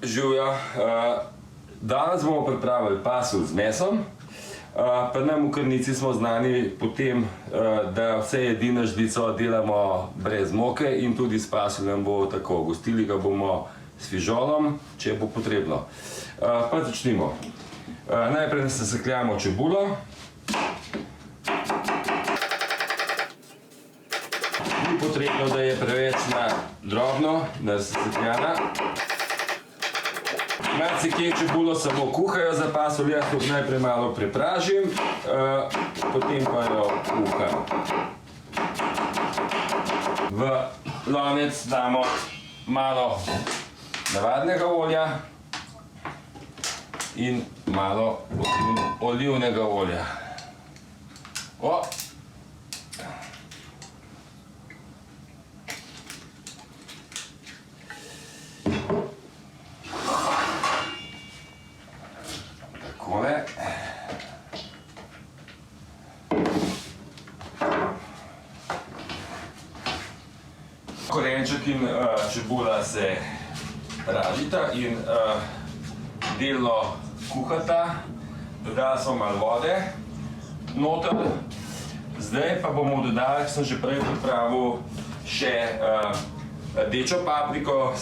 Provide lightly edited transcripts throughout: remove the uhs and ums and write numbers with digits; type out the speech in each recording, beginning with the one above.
Živjo. Danes bomo pripravili pasulj z mesom. Pri nam v Krnici smo znani po tem, da vse jedi na žlico delamo brez moke in tudi s pasuljem bo tako. Gostili ga bomo s fižolom, če bo potrebno. Pa začnimo. Najprej nasekljamo čebulo. Ni potrebno, da je preveč drobno nasekljana. Marsikje čebulo samo kuhajo za pasulj, jaz to najprej malo prepražim, potem pa jo kuham. V lonec damo malo navadnega olja in malo olivnega olja. Takole. Korenček in čebula se pražita in delno kuhata. Dodali smo malo vode noter. Zdaj pa bomo dodali, kot sem že prej pripravil, še rdečo papriko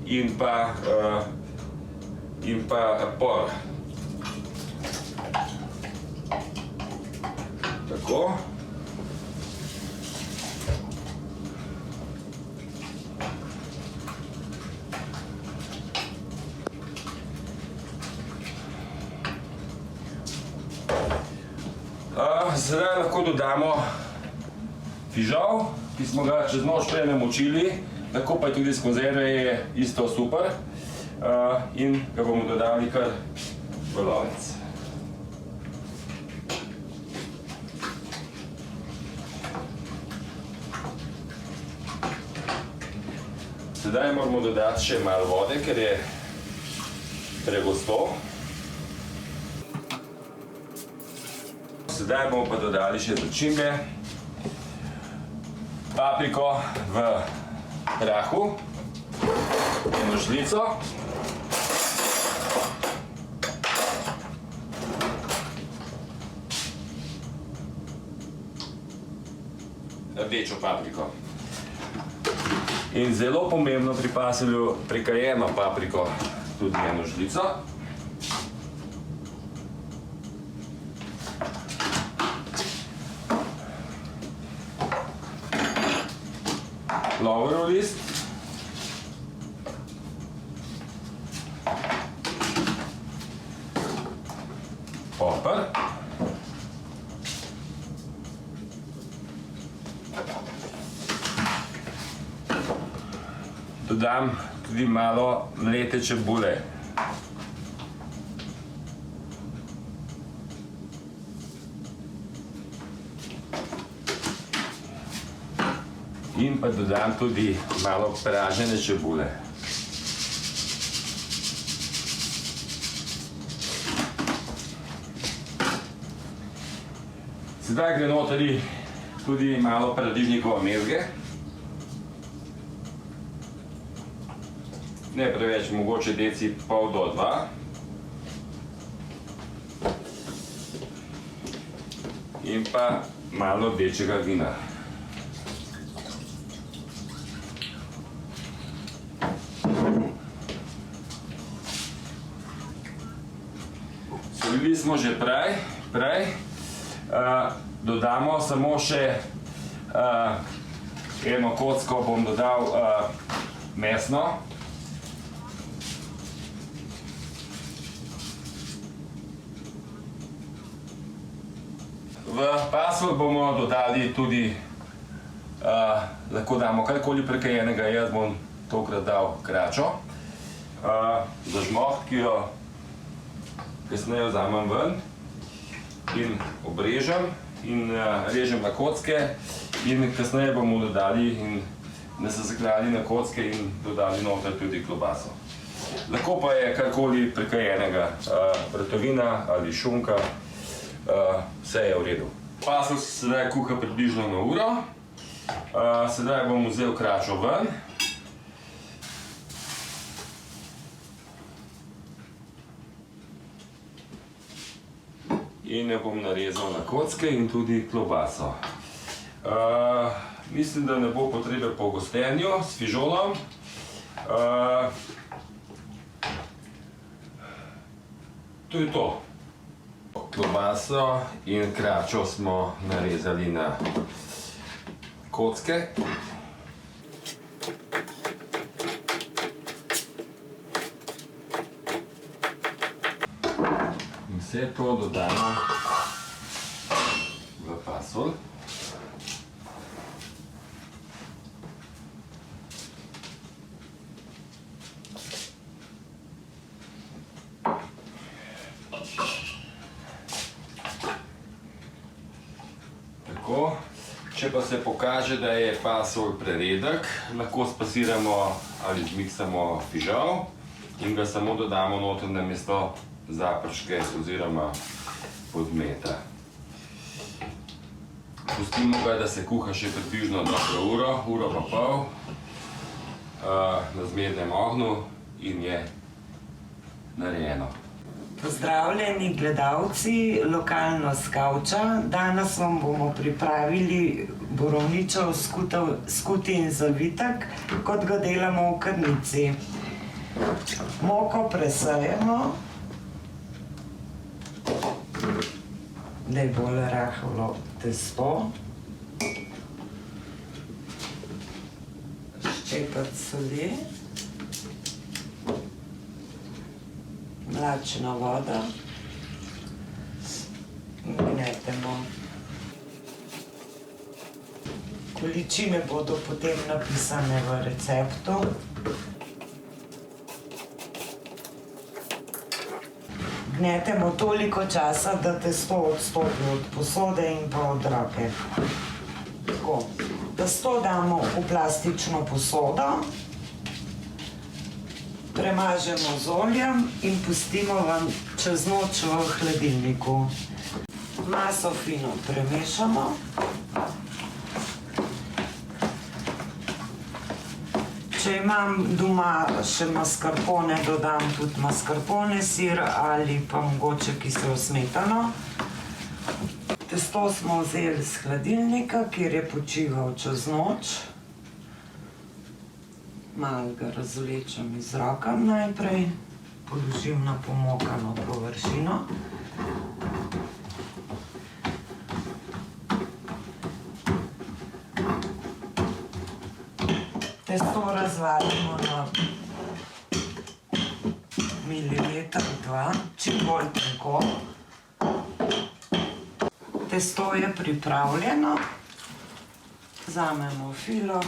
in pa por. Tako. Zdaj lahko dodamo fižol, ki smo ga čez noč prej namočili, lahko pa tudi iz konzerve je isto super. In ga bomo dodali kar v lonec. Sedaj moramo dodati še malo vode, ker je pregosto. Sedaj bomo pa dodali še začimbe. Papriko v prahu, eno žlico. Rdečo papriko. In zelo pomembno pri pasulju prekajeno papriko, tudi eno žlico. Lovorov list. Poper. Dodam tudi malo mlete čebule. In pa dodam tudi malo pražene čebule. Sedaj gre notri tudi malo paradižnikove mezge. Ne preveč, mogoče deci pol do 2. In pa malo rdečega vina. Solili smo že prej. Dodamo samo še eno kocko, bom dodal mesno. V pasulj bomo dodali tudi, lahko damo karkoli prekajenega, jaz bom tokrat dal kračo. Zažmoht, ki jo kasneje vzamem ven in obrežem in režem na kocke in kasneje bomo dodali in nasekljali na kocke in dodali noter tudi klobaso. Lahko pa je karkoli prekajenega, vrtovina ali šunka, vse je v redu. Pasulj se sedaj kuha približno na uro. Sedaj bom vzel kračo ven. in jo bom narezal na kocke in tudi klobaso. Mislim, da ne bo potrebe po gostenju s fižolom. To je to. Klobaso in kračo smo narezali na kocke. In vse to dodamo v fasol. Tako. Če pa se pokaže, da je fasol preredek, lahko spasiramo ali zmiksamo fižol in ga samo dodamo noter namesto zaprške oziroma podmeta. Pustimo ga, da se kuha še približno dobro uro, uro pa pol na zmernem ognju in je narejeno. Pozdravljeni gledalci, lokalno s Kavča. Danes vam bomo pripravili borovničev skuti in zavitek, kot ga delamo v Krnici. Moko presejemo, da je bolj rahlo testo. Ščepec soli. Mlačna voda in gnetemo. Količine bodo potem napisane v receptu. Gnetemo toliko časa, da testo odstopi od posode in pa od roke. Tako. Testo damo v plastično posodo. Premažemo z oljem in pustimo vam čez noč v hladilniku. Maso fino premešamo. Če imam doma še mascarpone, dodam tudi mascarpone sir ali pa mogoče kiselo smetano. Testo smo vzeli z hladilnika, kjer je počival čez noč. Malo ga razvlečem iz rokav najprej, položim na pomokano površino. Testo razvalimo na milimeter, dva, čim bolj tenko. Testo je pripravljeno. Vzamemo filo.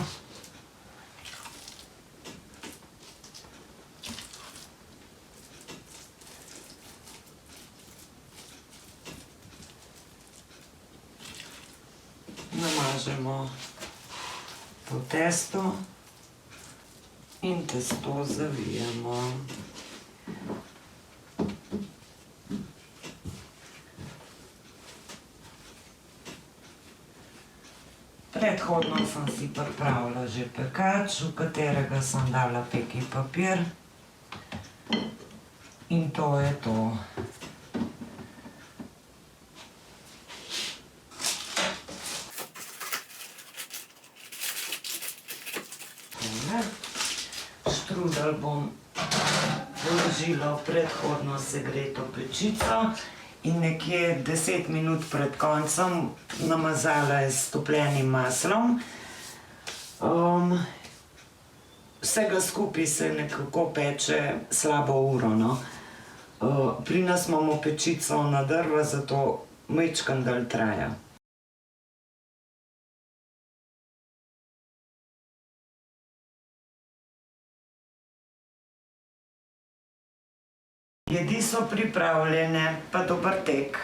Namažemo to testo in testo zavijemo. Predhodno sem si pripravila že pekač, v katerega sem dala peki papir. In to je to. Štrudel bom vložila v predhodno segreto pečico in nekje 10 minut pred koncem namazala s topljenim maslom. Vsega skupaj se nekako peče slabo uro, no. Pri nas imamo pečico na drva, zato majčkeno dalj traja. Jedi so pripravljene, pa dober tek.